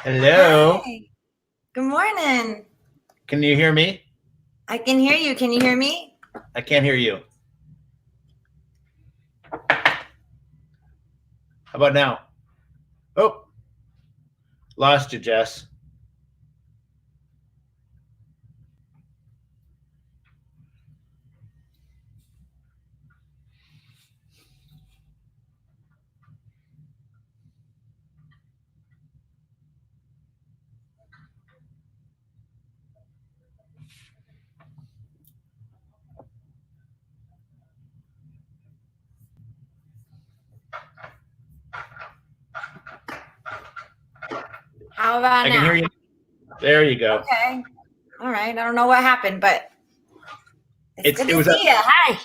Hello. Hi. Good morning. Can you hear me? I can hear you. Can you hear me? I can't hear you. How about now? Oh, lost you, Jess. How about I can hear now? you. There you go. Okay. All right. I don't know what happened, but it's It's good it to was a see you. Hi.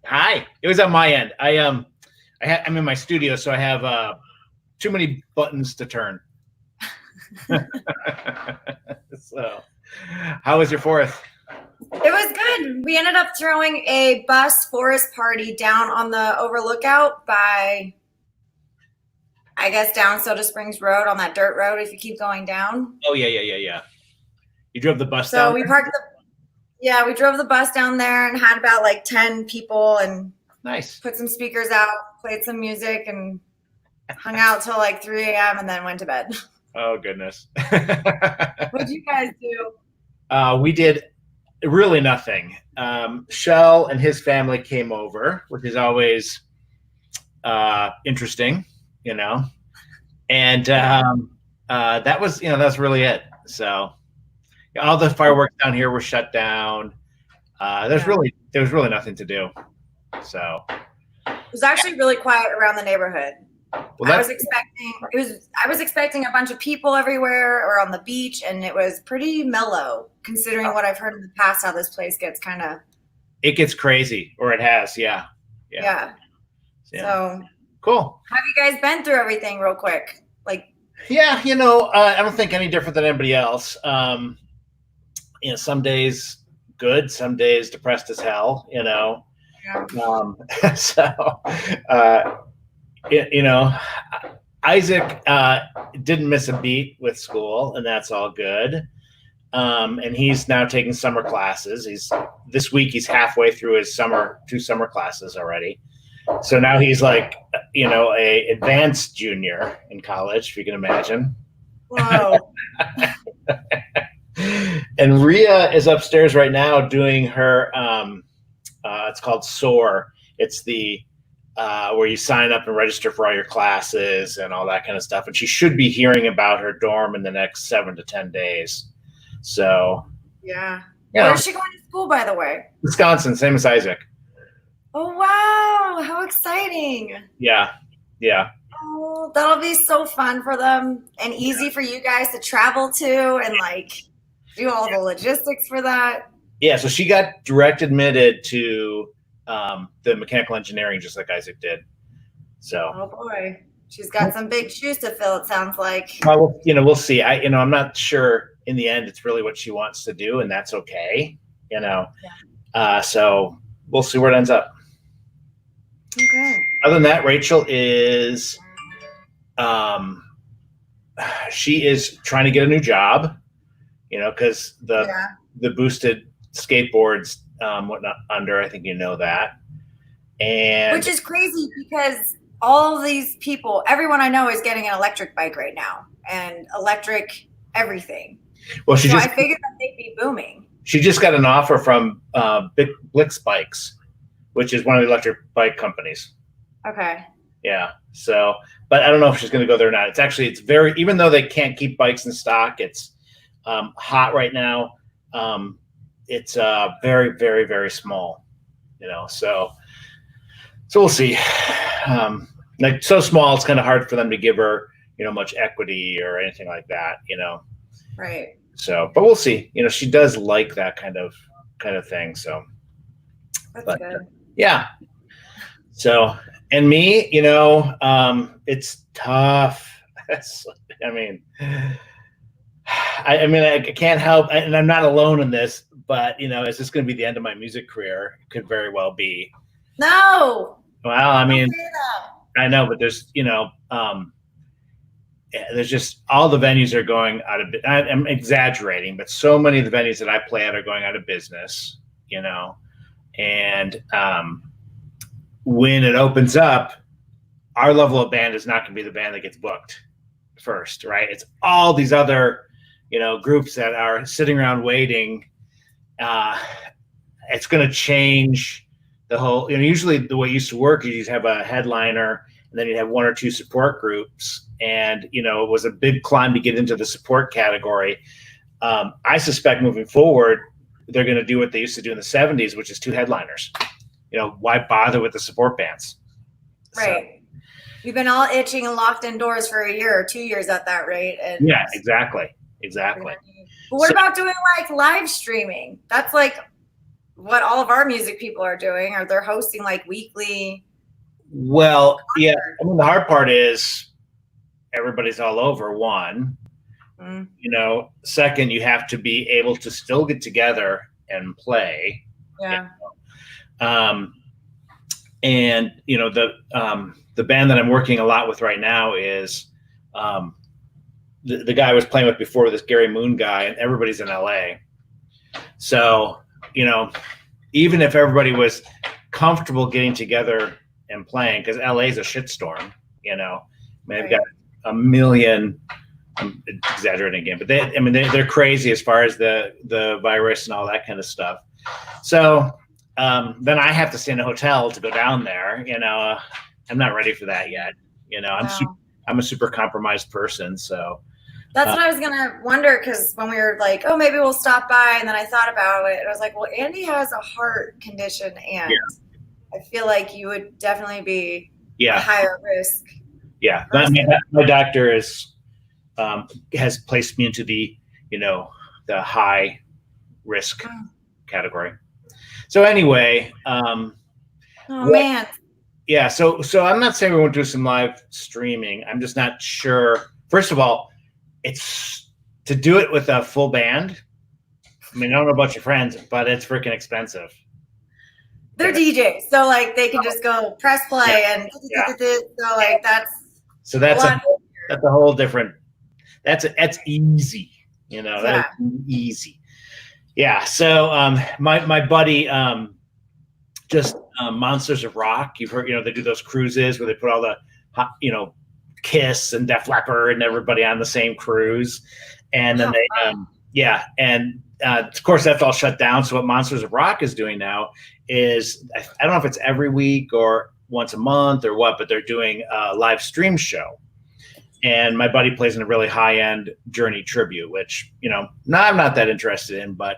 hi. It was on my end. I'm in my studio, so I have too many buttons to turn. So, how was your fourth? It was good. We ended up throwing a bus forest party down on the overlookout by, I guess, down Soda Springs Road on that dirt road if you keep going down. Oh yeah. You drove the bus So down we there? parked the, yeah, we drove the bus down there and had about like 10 people and Nice. put some speakers out, played some music, and hung out till like 3 a.m. and then went to bed. Oh goodness. What'd you guys do? We did really nothing. Shell and his family came over, which is always interesting, you know. And Yeah. that was really it. So all the fireworks down here were shut down. Yeah. There was really nothing to do. So It was actually really quiet around the neighborhood. well, that's I was expecting a bunch of people everywhere or on the beach, and it was pretty mellow considering what I've heard in the past how this place gets kind of. it gets crazy, or it has, yeah, Yeah. yeah. So Cool. have you guys been through everything real quick? Like, Yeah, I don't think any different than anybody else. Some days good, some days depressed as hell. yeah. Um, so, uh, you know, Isaac didn't miss a beat with school, and that's all good. And he's now taking summer classes. This week he's halfway through his two summer classes already. So now he's like, a advanced junior in college, if you can imagine. Whoa. And Ria is upstairs right now doing her. It's called SOAR. It's the where you sign up and register for all your classes and all that kind of stuff. And she should be hearing about her dorm in the next 7 to 10 days. So, Yeah. you know, Where's she going to school, by the way? Wisconsin, same as Isaac. Oh, wow. How exciting. Yeah, yeah, Oh, that'll be so fun for them and easy for you guys to travel to and like do all the logistics for that. yeah. So she got direct admitted to the mechanical engineering, just like Isaac did. So, Oh boy. She's got some big shoes to fill, it sounds like. well, we'll see. I'm not sure in the end it's really what she wants to do, and that's okay. So we'll see where it ends up. Okay. Other than that, Rachel is, um, she is trying to get a new job, because Yeah. the boosted skateboards went under. I think you know that. And Which is crazy because all of these people, everyone I know is getting an electric bike right now and electric everything. well, So I figured that they'd be booming. she just got an offer from Big Blix Bikes, which is one of the electric bike companies. Okay. Yeah. So, but I don't know if she's going to go there or not. It's very, even though they can't keep bikes in stock, it's hot right now. It's very, very, very small, so we'll see. Like so small, it's kind of hard for them to give her, much equity or anything like that. Right. So, but we'll see. She does like that kind of thing. So, That's but good. yeah. So, and me, it's tough. I mean, I can't help, and I'm not alone in this. But is this going to be the end of my music career? It could very well be. No. Well, I Don't mean, say that. I know, but there's, there's just all the venues are going out of. I'm exaggerating, but so many of the venues that I play at are going out of business. And when it opens up, our level of band is not going to be the band that gets booked first, right? It's all these other, groups that are sitting around waiting. It's going to change the whole. Usually the way it used to work is you'd have a headliner, and then you'd have one or two support groups. And, it was a big climb to get into the support category. I suspect moving forward, they're going to do what they used to do in the 70s, which is two headliners. Why bother with the support bands? Right. So, we've been all itching and locked indoors for a year or 2 years at that rate. And yeah, exactly. But what about doing like live streaming? That's like what all of our music people are doing, or they're hosting like weekly. Well, yeah. The hard part is everybody's all over, one. Second, you have to be able to still get together and play. Yeah. And the band that I'm working a lot with right now is the guy I was playing with before, this Gary Moon guy, and everybody's in LA. So, even if everybody was comfortable getting together and playing, because LA is a shitstorm, they've got a million. I'm exaggerating again, but they're crazy as far as the virus and all that kind of stuff. So then I have to stay in a hotel to go down there. I'm not ready for that yet. I'm a super compromised person. So that's what I was gonna wonder, because when we were like, oh, maybe we'll stop by, and then I thought about it, and I was like, well, Andy has a heart condition, and I feel like you would definitely be a higher risk. Yeah, my doctor has placed me into the the high risk category. So anyway, man. Yeah, so I'm not saying we won't do some live streaming. I'm just not sure. First of all, it's to do it with a full band. I don't know about your friends, but it's freaking expensive. They're DJs, so like they can just go press play and so like that's a whole different. That's easy, That's easy. Yeah. So my buddy just Monsters of Rock. You've heard, they do those cruises where they put all the Kiss and Def Leppard and everybody on the same cruise, and then of course that's all shut down. So what Monsters of Rock is doing now is, I don't know if it's every week or once a month or what, but they're doing a live stream show. And my buddy plays in a really high-end Journey tribute, which, I'm not that interested in, but,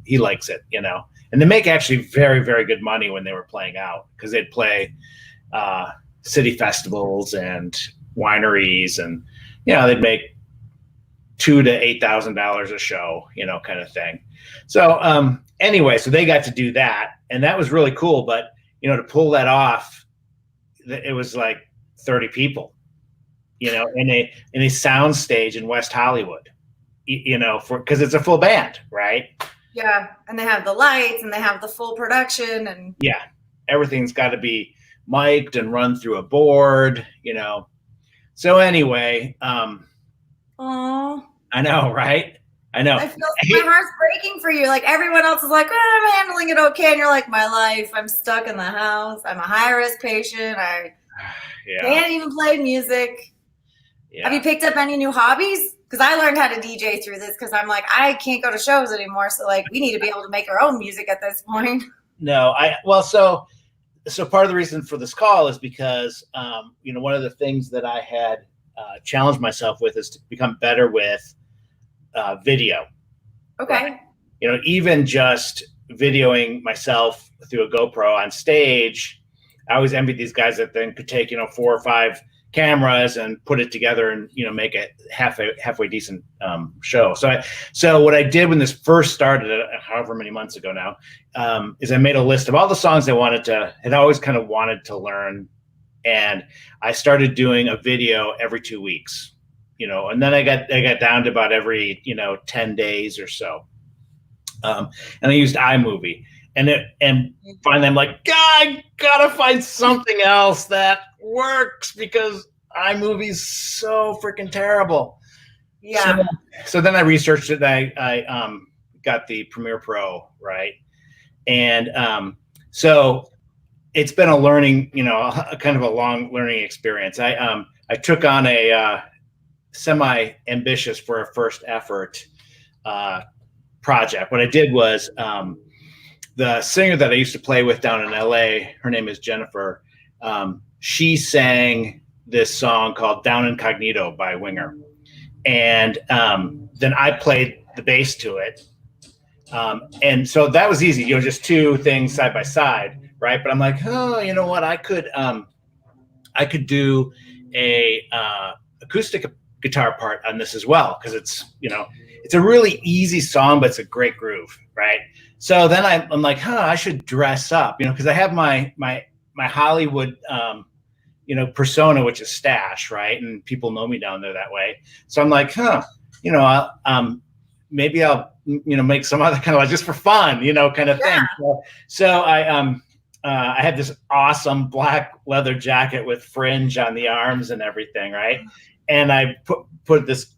he likes it, And they make actually very, very good money when they were playing out, because they'd play city festivals and wineries, and, they'd make $2,000 to $8,000 a show, kind of thing. So anyway, so they got to do that, and that was really cool. But, to pull that off, it was like 30 people. In a sound stage in West Hollywood, because it's a full band, right? Yeah, and they have the lights and they have the full production, and everything's got to be mic'd and run through a board, So anyway, oh, I know, right? I know. I feel my heart's breaking for you. Like everyone else is like, oh, I'm handling it okay, and you're like, my life, I'm stuck in the house. I'm a high risk patient. I can't even play music. Yeah. Have you picked up any new hobbies? Because I learned how to DJ through this, because I'm like, I can't go to shows anymore. So like, we need to be able to make our own music at this point. No, so part of the reason for this call is because, one of the things that I had challenged myself with is to become better with video. Okay. Even just videoing myself through a GoPro on stage. I always envied these guys that then could take, 4 or 5 cameras and put it together and make a halfway decent show. So what I did when this first started, however many months ago now, is I made a list of all the songs I had always kind of wanted to learn, and I started doing a video every 2 weeks. And then I got down to about every 10 days or so, and I used iMovie. And finally I'm like, God, I gotta find something else that works, because iMovie's so freaking terrible. Yeah. So then I researched it. And I got the Premiere Pro, right? And so it's been a learning, a kind of a long learning experience. I took on a semi-ambitious for a first effort project. What I did was the singer that I used to play with down in LA, her name is Jennifer. She sang this song called Down Incognito by Winger. And then I played the bass to it. And so that was easy, just two things side by side, right? But I'm like, oh, you know what? I could do a acoustic guitar part on this as well, because it's a really easy song, but it's a great groove, right? So then I'm like, I should dress up, because I have my Hollywood persona, which is Stash, right? And people know me down there that way. So I'm like, maybe I'll make some other kind of, like, just for fun, kind of thing. So I had this awesome black leather jacket with fringe on the arms and everything, right? And I put this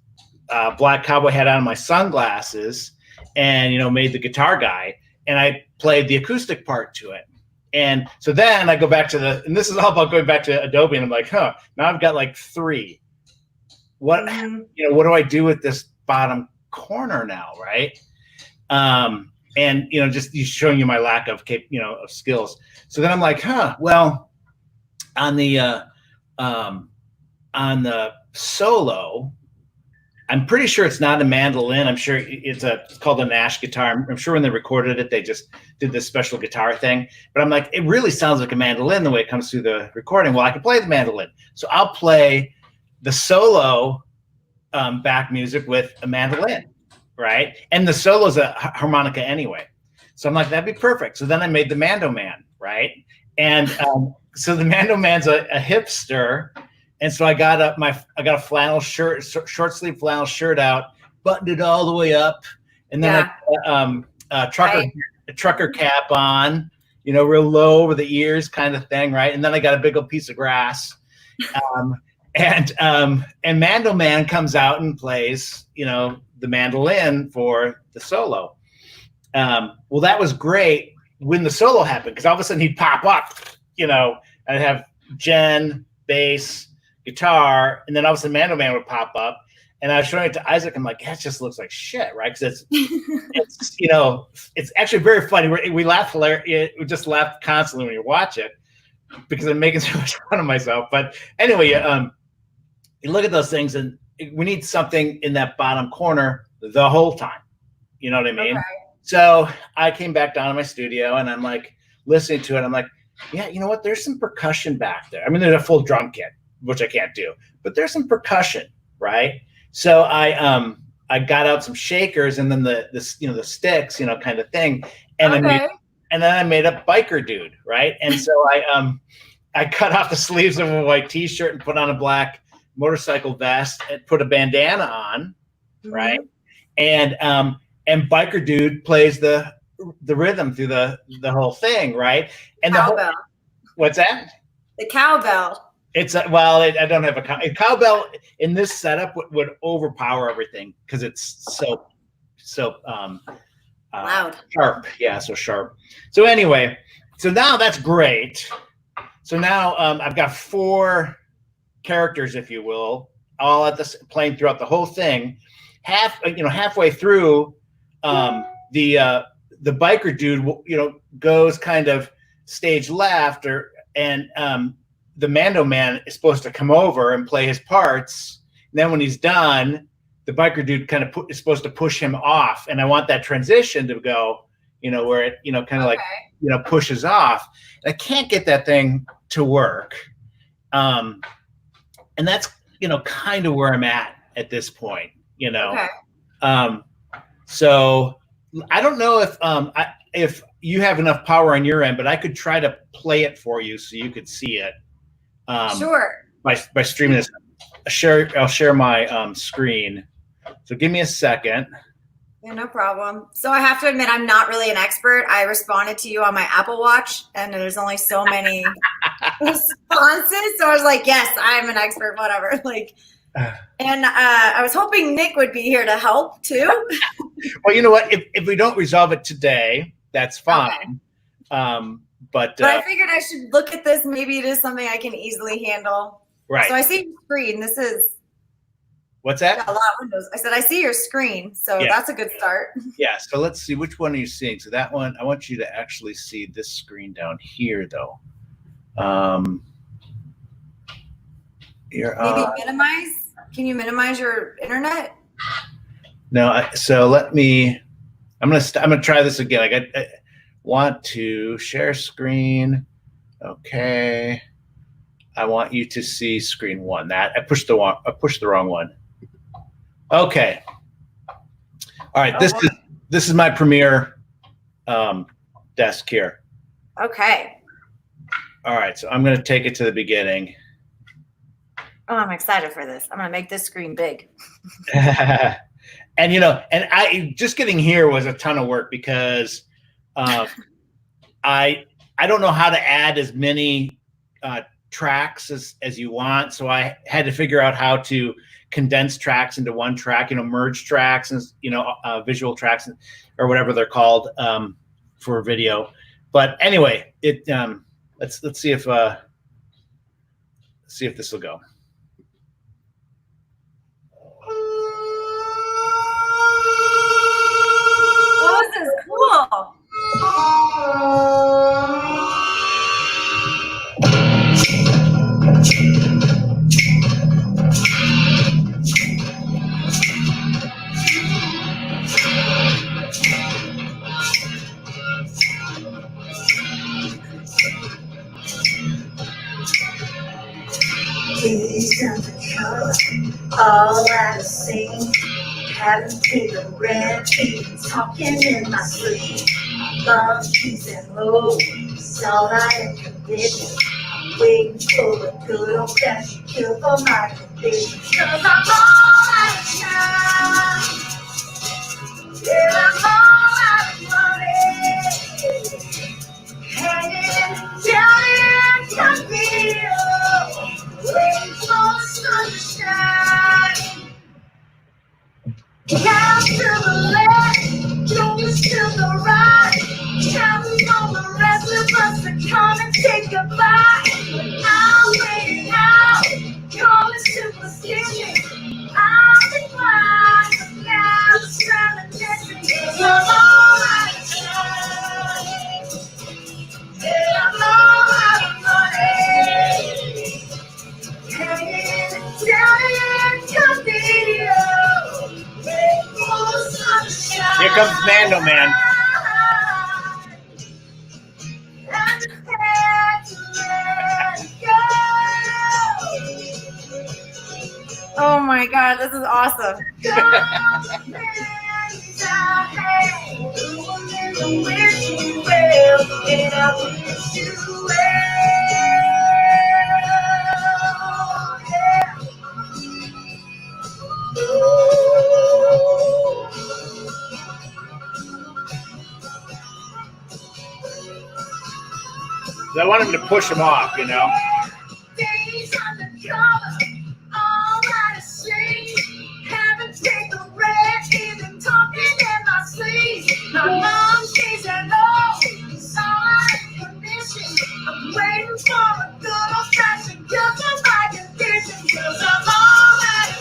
black cowboy hat on, my sunglasses, and made the guitar guy, and I played the acoustic part to it. And so then I go back to and this is all about going back to Adobe, and I'm like, now I've got like three. What what do I do with this bottom corner now, right? And just showing you my lack of of skills. So then I'm like, well, on the solo, I'm pretty sure it's not a mandolin. I'm sure it's called a Nash guitar. I'm sure when they recorded it, they just did this special guitar thing. But I'm like, it really sounds like a mandolin the way it comes through the recording. Well, I can play the mandolin, so I'll play the solo back music with a mandolin, right? And the solo is a harmonica anyway. So I'm like, that'd be perfect. So then I made the Mando Man, right? And so the Mando Man's a hipster. And so I got a flannel shirt, short sleeve flannel shirt out, buttoned it all the way up, and then I a trucker cap on, real low over the ears, kind of thing, right? And then I got a big old piece of grass, and Mando Man comes out and plays, the mandolin for the solo. Well, that was great when the solo happened, because all of a sudden he'd pop up, I'd have Jen, bass, guitar, and then all of a sudden Mando Man would pop up, and I was showing it to Isaac. I'm like, that just looks like shit, right? Because it's actually very funny. We laugh we just laugh constantly when you watch it, because I'm making so much fun of myself. But anyway, you look at those things, and we need something in that bottom corner the whole time. You know what I mean? Okay. So I came back down to my studio, and I'm like listening to it. I'm like, yeah, you know what? There's some percussion back there. I mean, there's a full drum kit, which I can't do, but there's some percussion, right? So I got out some shakers, and then the sticks, kind of thing, and then I made a biker dude, right? And so I cut off the sleeves of a white T-shirt and put on a black motorcycle vest and put a bandana on, right? And biker dude plays the rhythm through the whole thing, right? And cowbell. What's that? The cowbell. It's I don't have a cowbell in this setup would overpower everything, because it's so loud, sharp. Yeah, so sharp. So anyway, so now that's great. So now I've got 4 characters, if you will, all at this playing throughout the whole thing. Halfway through, the biker dude, goes kind of stage left, and the Mando Man is supposed to come over and play his parts. And then when he's done, the biker dude kind of is supposed to push him off. And I want that transition to go, where it, kind of like, pushes off. And I can't get that thing to work. And that's, kind of where I'm at this point, Okay. So I don't know if you have enough power on your end, but I could try to play it for you so you could see it. Sure. By streaming this, I'll share my screen. So give me a second. Yeah, no problem. So I have to admit, I'm not really an expert. I responded to you on my Apple Watch, and there's only so many responses. So I was like, yes, I'm an expert, whatever. Like, and I was hoping Nick would be here to help too. Well, you know what? If we don't resolve it today, that's fine. Okay. But I figured I should look at this. Maybe it is something I can easily handle. right. So I see your screen. This is What's that? got a lot of windows. I said I see your screen, so Yeah. that's a good start. Yeah. So let's see, which one are you seeing? So that one, I want you to actually see this screen down here, though. Maybe minimize. Can you minimize your internet? No. So let me. I'm gonna try this again. I want to share screen. Okay. I want you to see screen one. That I pushed the wrong one. Okay. All right. This is my Premiere desk here. Okay. All right. So I'm going to take it to the beginning. Oh, I'm excited for this. I'm going to make this screen big. And I just getting here was a ton of work because I don't know how to add as many tracks as you want. So I had to figure out how to condense tracks into one track, merge tracks and, visual tracks or whatever they're called for video. But anyway, let's see if this will go. Oh, this is cool. All out of sync, having been red feet, talking in my sleep, monkeys and lows, all I am conditioned, waiting for a good old fashioned cure for my condition. 'Cause I'm all out of time, yeah, I'm all out of money, hanging down in Conville, waiting for the sun to shine. Count to the left, Jonas to the right, counting on the rest of us to come and take a bite. I'm waiting out, calling superstition. I'll be fine, but now it's trying to miss me. 'Cause I'm all out of time, yeah, I'm all out of money, hanging down in Conville. Here comes Mando Man. Oh my God, this is awesome. I want him to push him off, Days undercover, all out of sleep, haven't taken a rest, even talking in my sleep. My mom stays at home, it's all out of condition. I'm waiting for a good old fashioned cure for my condition. 'Cause I'm all out of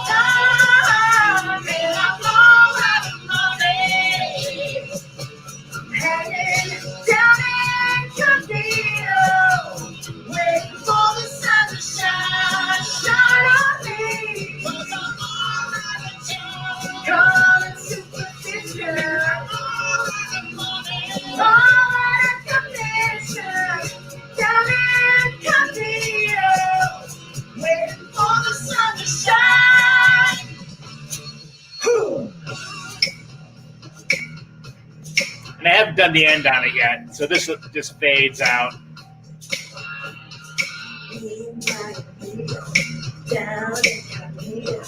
time, and I'm all out of money, hanging down in Conville, waiting for the sun to shine on me. 'Cause I'm all out of time, calling superstition, all out of condition, down in Conville, waiting for the sun to shine. and I haven't done the end on it yet, so this just fades out. Down in Conville.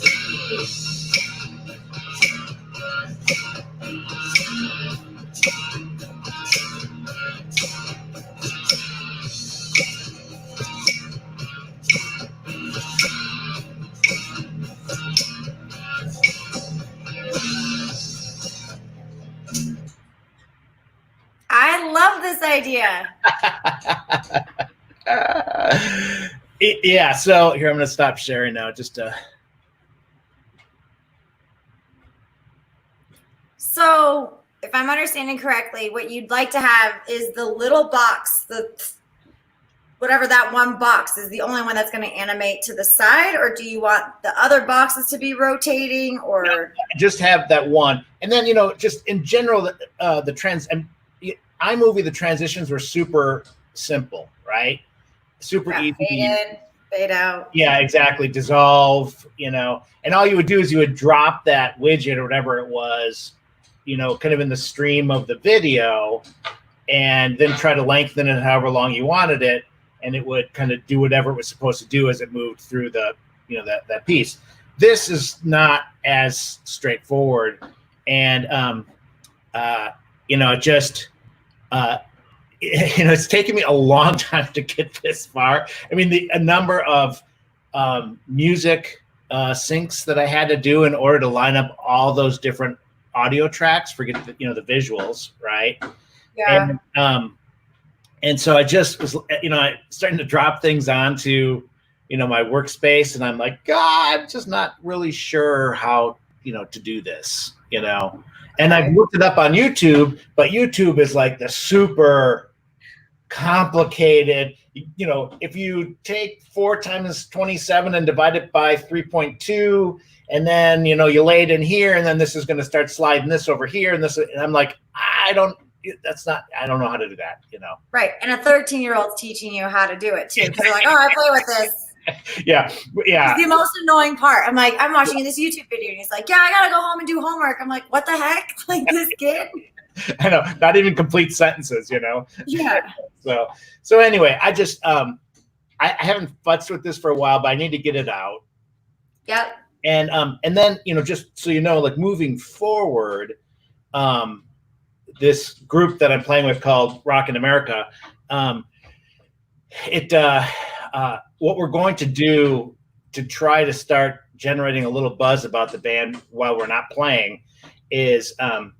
this idea? Yeah. So here, I'm going to stop sharing now. So, if I'm understanding correctly, what you'd like to have is the little box, whatever that one box is, the only one that's going to animate to the side, or do you want the other boxes to be rotating, or just have that one? And then, just in general, the trends and iMovie, the transitions were super simple, right? Super easy. Fade in, fade out. Yeah, exactly. Dissolve, and all you would do is you would drop that widget or whatever it was, kind of in the stream of the video, and then try to lengthen it however long you wanted it, and it would kind of do whatever it was supposed to do as it moved through the, that piece. This is not as straightforward, and it's taken me a long time to get this far. I mean, a number of music syncs that I had to do in order to line up all those different audio tracks, forget the visuals, right? Yeah. And so I just was, starting to drop things onto, my workspace, and I'm like, God, I'm just not really sure how, to do this, And I've looked it up on YouTube, but YouTube is like the super complicated, if you take 4 times 27 and divide it by 3.2, and then, you lay it in here, and then this is going to start sliding this over here, and I'm like, I don't know how to do that, Right. And a 13-year-old's teaching you how to do it too. Because they're like, oh, I play with this. Yeah. It's the most annoying part. I'm like, I'm watching this YouTube video, and he's like, yeah, I got to go home and do homework. I'm like, what the heck? Like, this kid? I know, not even complete sentences, Yeah. So anyway, I just, I haven't futzed with this for a while, but I need to get it out. Yep. And then, just so like moving forward, this group that I'm playing with called Rockin' America, what we're going to do to try to start generating a little buzz about the band while we're not playing is,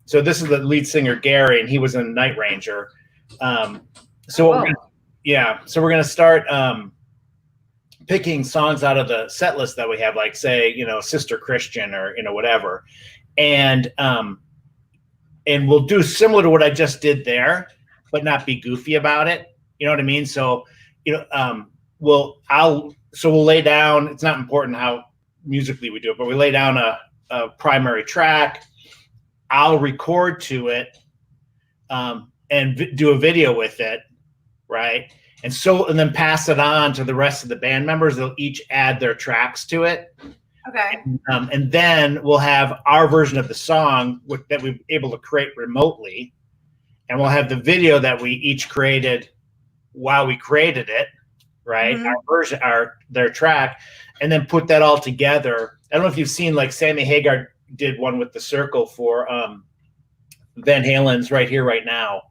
so this is the lead singer, Gary, and he was in Night Ranger. So we're going to start picking songs out of the set list that we have, like, say, Sister Christian, or, whatever. And we'll do similar to what I just did there, but not be goofy about it. You know what I mean? So, we'll lay down, it's not important how musically we do it, but we lay down a primary track. I'll record to it, and do a video with it. Right. And then pass it on to the rest of the band members. They'll each add their tracks to it. Okay. And then we'll have our version of the song that we're able to create remotely. And we'll have the video that we each created while we created it. Right. Mm-hmm. Our version, their track, and then put that all together. I don't know if you've seen, like, Sammy Hagar did one with the circle for Van Halen's Right Here, Right Now.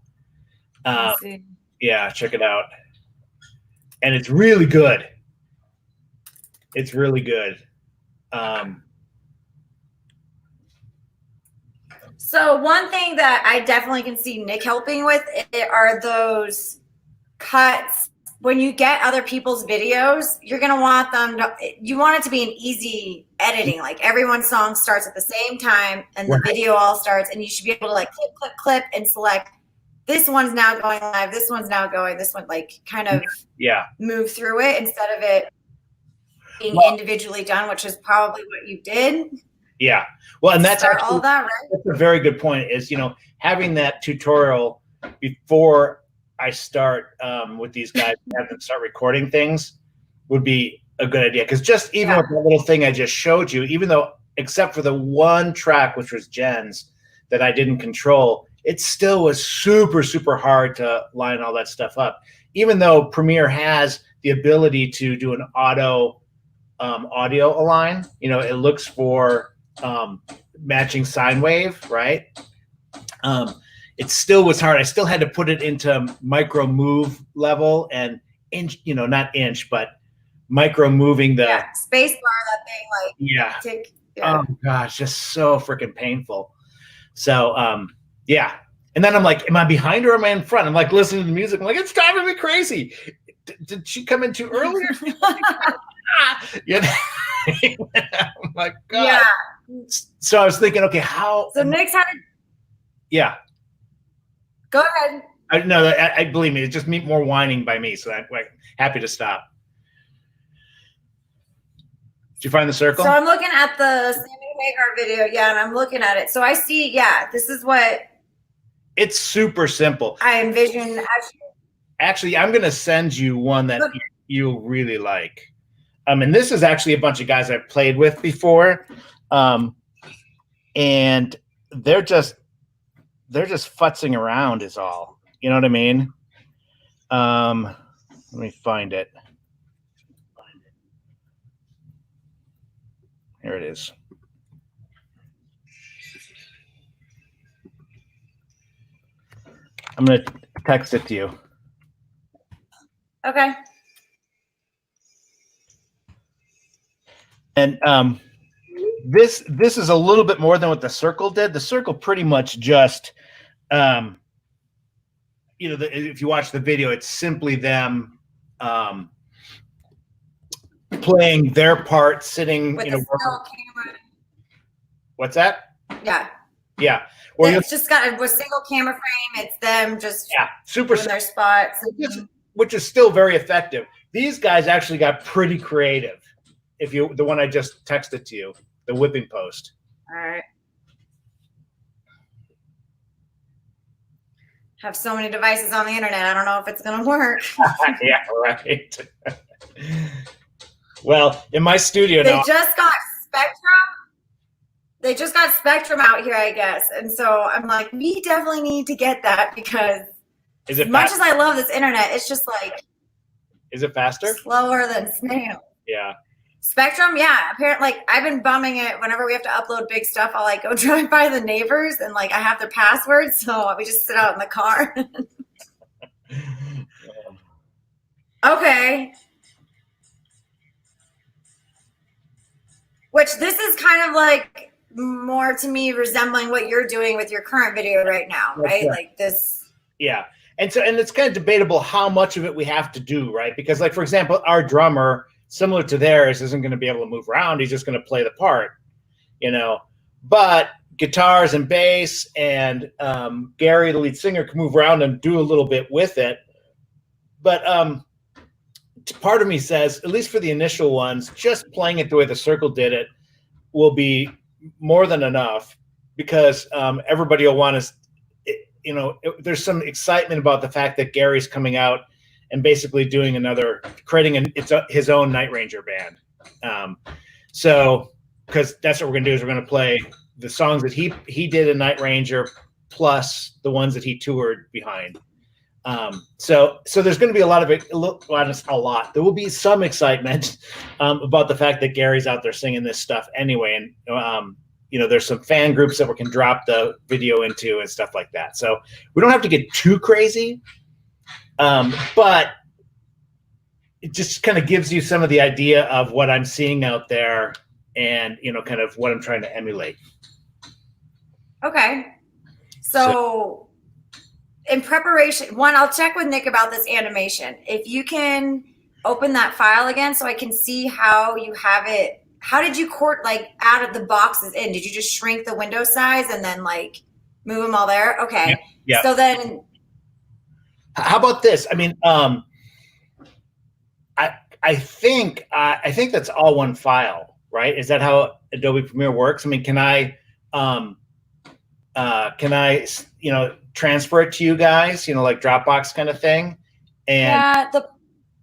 Yeah, check it out. And it's really good. It's really good. So one thing that I definitely can see Nick helping with are those cuts. When you get other people's videos, you're going to want you want it to be an easy editing. Like, everyone's song starts at the same time and the video all starts, and you should be able to, like, clip, and select, this one's now going live, this one's now going, this one, like, kind of move through it instead of it being individually done, which is probably what you did. Yeah. Well, and that's actually, all that, right? That's a very good point, is, having that tutorial before I start with these guys and have them start recording things would be a good idea. Because just even with the little thing I just showed you, even though, except for the one track, which was Jen's, that I didn't control, it still was super, super hard to line all that stuff up. Even though Premiere has the ability to do an auto audio align, it looks for matching sine wave, right? It still was hard. I still had to put it into micro move level and inch, not inch, but micro moving the space bar, that thing, like, Oh gosh, just so freaking painful. So And then I'm like, am I behind or am I in front? I'm like listening to the music. I'm like, it's driving me crazy. Did she come in too early? Yeah. I'm like, God. Yeah. So I was thinking, okay, how? So Nick's had. Yeah. Go ahead. I believe me. It's just more whining by me. So I'm like happy to stop. Did you find the circle? So I'm looking at the Sammy Hagar video. Yeah, and I'm looking at it. So I see. Yeah, this is what it's super simple. I envision. Actually, I'm going to send you one that you'll really like. And this is actually a bunch of guys I've played with before. And they're just futzing around is all. You know what I mean? Let me find it. Here it is. I'm going to text it to you. Okay. And this is a little bit more than what the circle did. The circle pretty much just, if you watch the video, it's simply them playing their part, sitting. With the still camera. What's that? Yeah. Yeah. Or it's just got a single camera frame. It's them just super doing their spots, which is still very effective. These guys actually got pretty creative. The one I just texted to you, the whipping post. All right. Have so many devices on the internet. I don't know if it's going to work. Yeah, right. Well, in my studio they now. just got Spectrum. They just got Spectrum out here, I guess. And so I'm like, we definitely need to get that because as much as I love this internet, it's just like. Is it faster? Slower than snail. Yeah. Spectrum, yeah. Apparently, like I've been bumming it whenever we have to upload big stuff. I'll like go drive by the neighbors and like I have their passwords, so we just sit out in the car. Okay. Which this is kind of like more to me resembling what you're doing with your current video right now, right? Like this. Yeah. And it's kind of debatable how much of it we have to do, right? Because like, for example, our drummer, similar to theirs, isn't going to be able to move around. He's just going to play the part, but guitars and bass and Gary, the lead singer, can move around and do a little bit with it. But part of me says, at least for the initial ones, just playing it the way the circle did it will be more than enough because everybody will want to, there's some excitement about the fact that Gary's coming out and basically creating his own Night Ranger band. So, because that's what we're going to do is we're going to play the songs that he did in Night Ranger plus the ones that he toured behind. So there's going to be a lot. There will be some excitement about the fact that Gary's out there singing this stuff anyway, and there's some fan groups that we can drop the video into and stuff like that. So we don't have to get too crazy, but it just kind of gives you some of the idea of what I'm seeing out there, and kind of what I'm trying to emulate. Okay, so in preparation, I'll check with Nick about this animation. If you can open that file again so I can see how you have it. How did you add the boxes in? Did you just shrink the window size and then like move them all there? Okay. Yeah. So then. How about this? I mean, I think that's all one file, right? Is that how Adobe Premiere works? I mean, can I transfer it to you guys, like Dropbox kind of thing? And yeah, the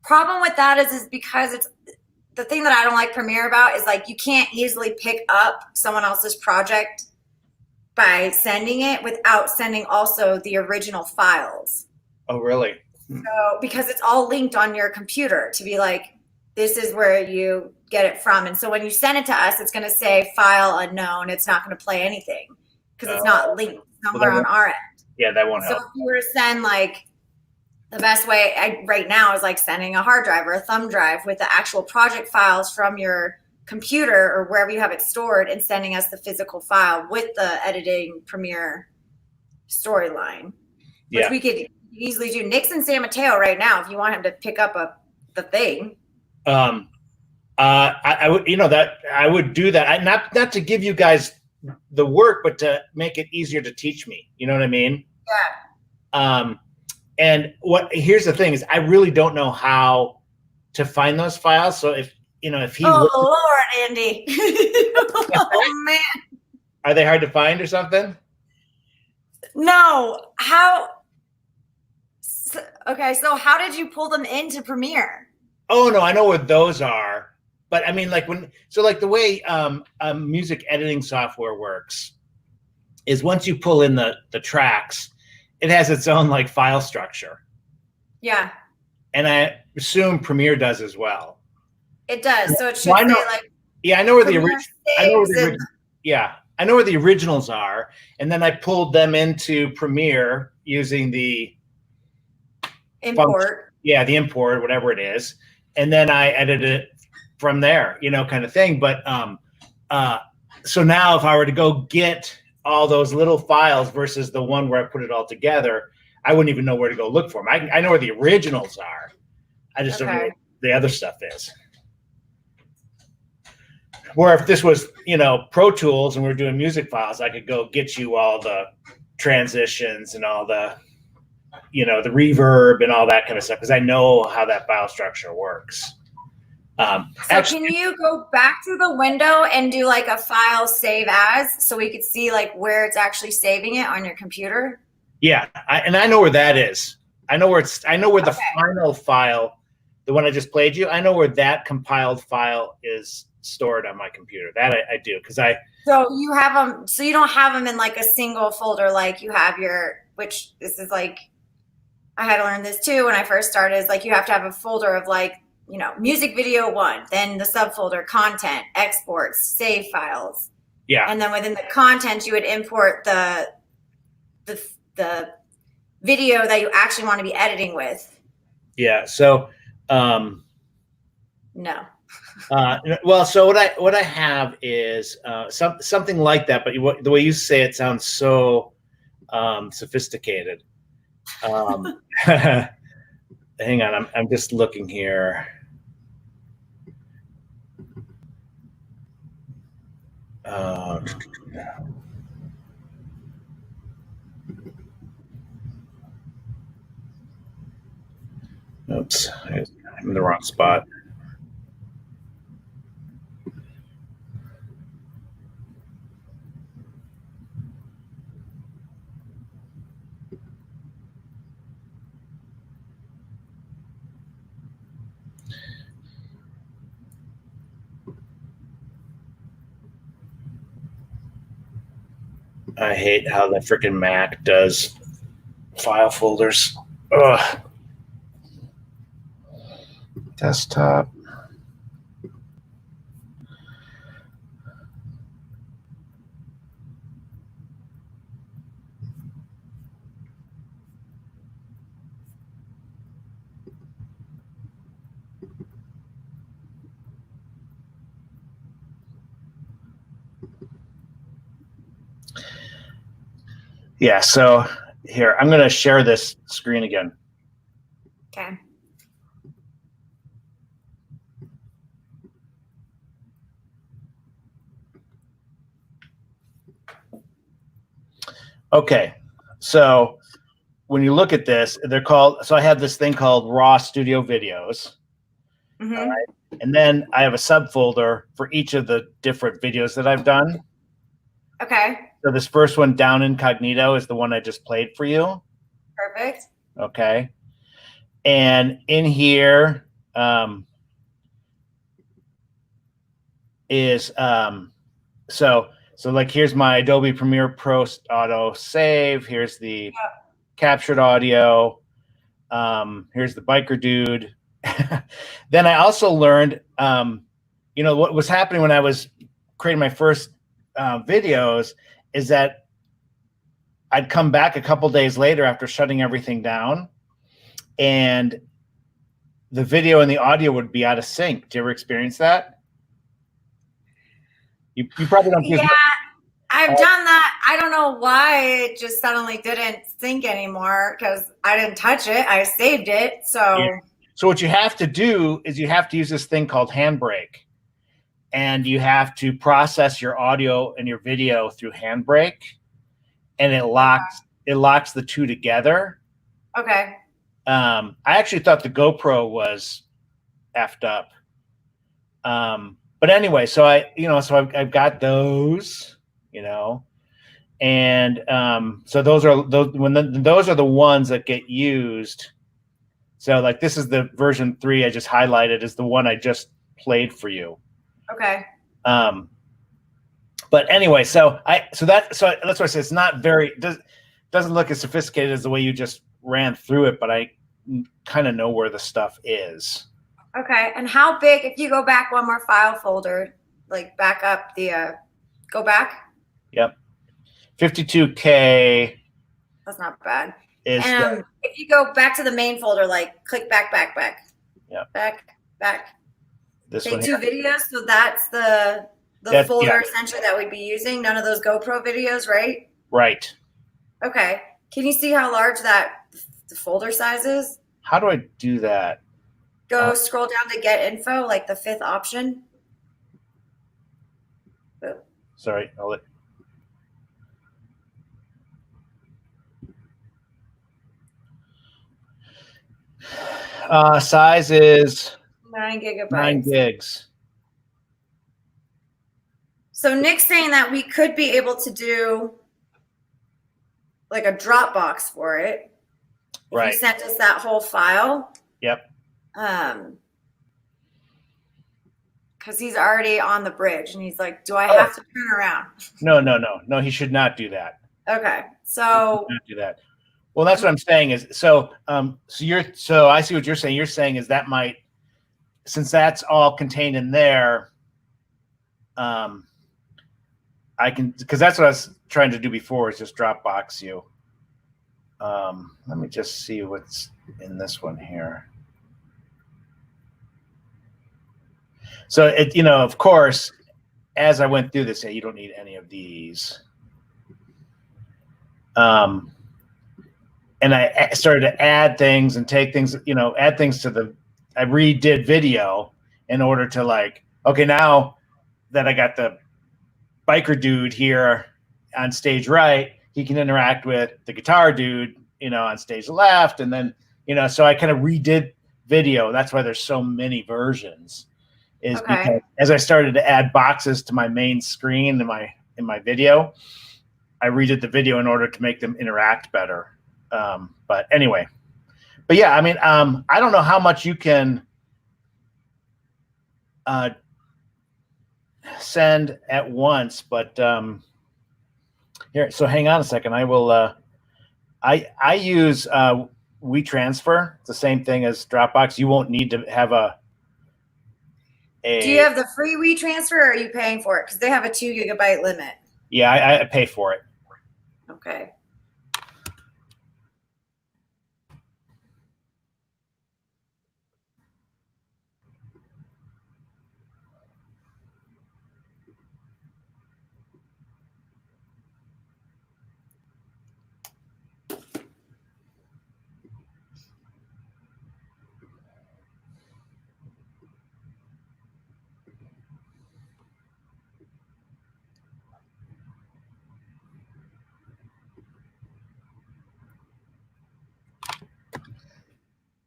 problem with that is because it's the thing that I don't like Premiere about is like you can't easily pick up someone else's project by sending it without sending also the original files. Oh, really? So because it's all linked on your computer to be like, this is where you get it from. And so when you send it to us, it's going to say file unknown. It's not going to play anything because it's not linked somewhere on our end. Yeah, that won't help. So if you were to send the best way right now is like sending a hard drive or a thumb drive with the actual project files from your computer or wherever you have it stored and sending us the physical file with the editing Premiere storyline, which Yeah. we could easily do. Nick's in San Mateo right now if you want him to pick up the thing. I would, that I would do that. Not to give you guys the work, but to make it easier to teach me. You know what I mean? Yeah. And here's the thing is I really don't know how to find those files. So if he Lord, Andy. Oh man. Are they hard to find or something? No. Okay, so how did you pull them into Premiere? Oh no, I know where those are. But I mean, the way music editing software works is once you pull in the tracks, it has its own like file structure. Yeah. And I assume Premiere does as well. It does. So it should say like. Yeah, I know where the original. I know where the originals are, and then I pulled them into Premiere using the import. The import, whatever it is, and then I edited it from there, kind of thing. But so now if I were to go get all those little files versus the one where I put it all together, I wouldn't even know where to go look for them. I know where the originals are. I just don't know where the other stuff is. Where if this was, Pro Tools and we're doing music files, I could go get you all the transitions and all the, the reverb and all that kind of stuff because I know how that file structure works. Can you go back to the window and do like a file save as so we could see like where it's actually saving it on your computer? Yeah, I know where that is. I know where the final file, the one I just played you. I know where that compiled file is stored on my computer. That I do because So you have them. So you don't have them in like a single folder like you have which this is like. I had to learn this too when I first started. Is like you have to have a folder of like. Music video 1, then the subfolder content, exports, save files. Yeah. And then within the content, you would import the video that you actually want to be editing with. Yeah. So, no. Well, so what I have is something like that, but the way you say it sounds so sophisticated. Hang on, I'm just looking here. Oops, I'm in the wrong spot. I hate how the freaking Mac does file folders. Ugh. Desktop. Yeah, so here, I'm going to share this screen again. Okay. Okay, so when you look at this, so I have this thing called Raw Studio Videos. Mm-hmm. All right. And then I have a subfolder for each of the different videos that I've done. Okay. So this first one, Down Incognito, is the one I just played for you. Perfect. Okay. And in here is so like here's my Adobe Premiere Pro auto save. Here's the captured audio. Here's the biker dude. Then I also learned, what was happening when I was creating my first videos is that I'd come back a couple days later after shutting everything down, and the video and the audio would be out of sync. Do you ever experience that? You probably don't. Yeah, I I've done that. I don't know why it just suddenly didn't sync anymore because I didn't touch it. I saved it. So, Yeah. So what you have to do is you have to use this thing called Handbrake, and you have to process your audio and your video through Handbrake, and it locks the two together. okay. I actually thought the GoPro was effed up. But anyway, so I've got those, and so those are the ones that get used. So like this is the version 3 I just highlighted is the one I just played for you. Okay. But anyway, so that's why I say it's not very doesn't look as sophisticated as the way you just ran through it, but I kind of know where the stuff is. Okay. And how big, if you go back one more file folder, like back up go back? Yep. 52K. That's not bad. Is if you go back to the main folder, like click back. Yeah. Back. This Take one 2 here. videos. So that's the folder essentially that we'd be using. None of those GoPro videos, right? Right. Okay. Can you see how large the folder size is? How do I do that? Go scroll down to get info, like the 5th option. Sorry, size is 9 gigabytes. 9 gigs. So Nick's saying that we could be able to do like a Dropbox for it. Right. If you sent us that whole file. Yep. Because he's already on the bridge and he's like, do I have to turn around? No, he should not do that. Okay. So do that. Well, that's what I'm saying is so I see what you're saying. You're saying is that might, since that's all contained in there, I can, because that's what I was trying to do before is just Dropbox you. Let me just see what's in this one here. So of course, as I went through this, you don't need any of these. And I started to add things and take things, add things to I redid video in order to like, okay, now that I got the biker dude here on stage right, he can interact with the guitar dude, on stage left. And then, so I kind of redid video. That's why there's so many versions is because as I started to add boxes to my main screen in my video, I redid the video in order to make them interact better. But anyway, yeah, I mean, I don't know how much you can send at once, but here, so hang on a second. I will, I use WeTransfer. It's the same thing as Dropbox. You won't need to have do you have the free WeTransfer or are you paying for it? Because they have a 2 gigabyte limit. Yeah, I pay for it. Okay.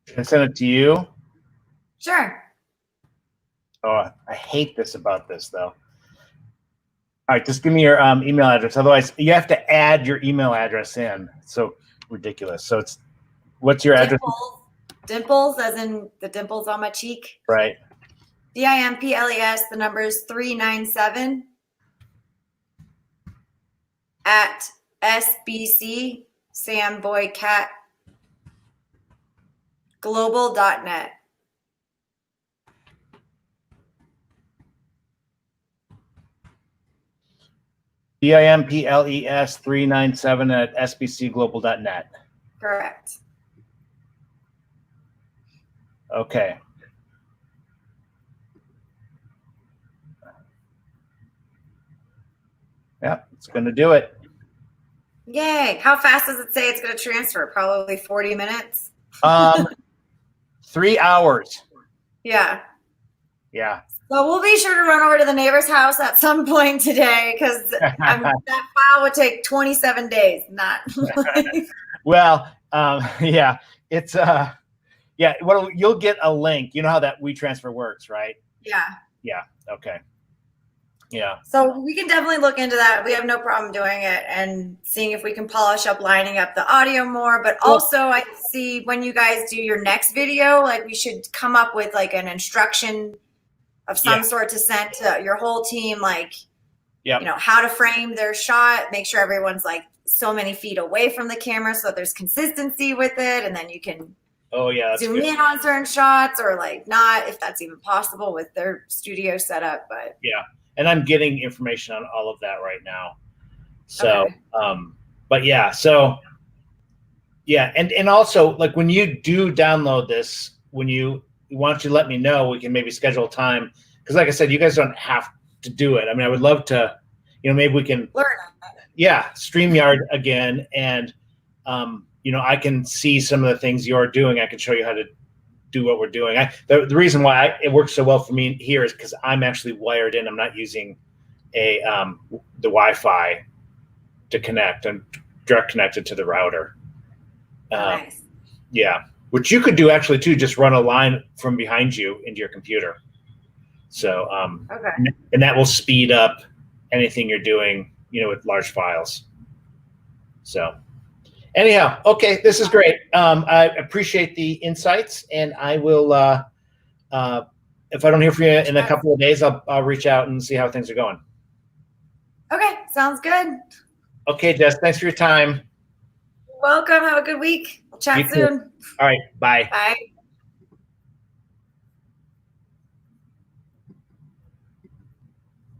Can I send it to you? Sure. Oh, I hate this about this though. All right, just give me your email address. Otherwise, you have to add your email address in. It's so ridiculous. So what's your address? Dimples, as in the dimples on my cheek. Right. DIMPLES. The number is 397 at SBC Sam Boy Cat global.net. DIMPLES 397 at sbcglobal.net. Correct. Okay. Yeah, it's going to do it. Yay. How fast does it say it's going to transfer? Probably 40 minutes. 3 hours. Yeah. Yeah. So we'll be sure to run over to the neighbor's house at some point today because that file would take 27 days. Not. Well, yeah, it's yeah. Well, you'll get a link. You know how that WeTransfer works, right? Yeah. Yeah. Okay. Yeah. So we can definitely look into that. We have no problem doing it and seeing if we can polish up lining up the audio more. But also, I see when you guys do your next video, like we should come up with like an instruction of some sort to send to your whole team, like, you know, how to frame their shot, make sure everyone's like so many feet away from the camera so that there's consistency with it. And then you can zoom in on certain shots or like not, if that's even possible with their studio setup. But yeah. And I'm getting information on all of that right now. So, but yeah, so yeah. And also like when you do download this, why don't you let me know, we can maybe schedule a time. Cause like I said, you guys don't have to do it. I mean, I would love to, you know, maybe we can learn. Yeah. StreamYard again. And, you know, I can see some of the things you're doing. I can show you how to do what we're doing. The reason why it works so well for me here is because I'm actually wired in. I'm not using the Wi-Fi to connect. I'm direct connected to the router. Nice. Yeah, which you could do actually too. Just run a line from behind you into your computer. So and that will speed up anything you're doing, you know, with large files. So. Anyhow, okay, this is great. I appreciate the insights, and I will. If I don't hear from you in a couple of days, I'll reach out and see how things are going. Okay, sounds good. Okay, Jess, thanks for your time. Welcome. Have a good week. We'll chat soon. All right, bye. Bye.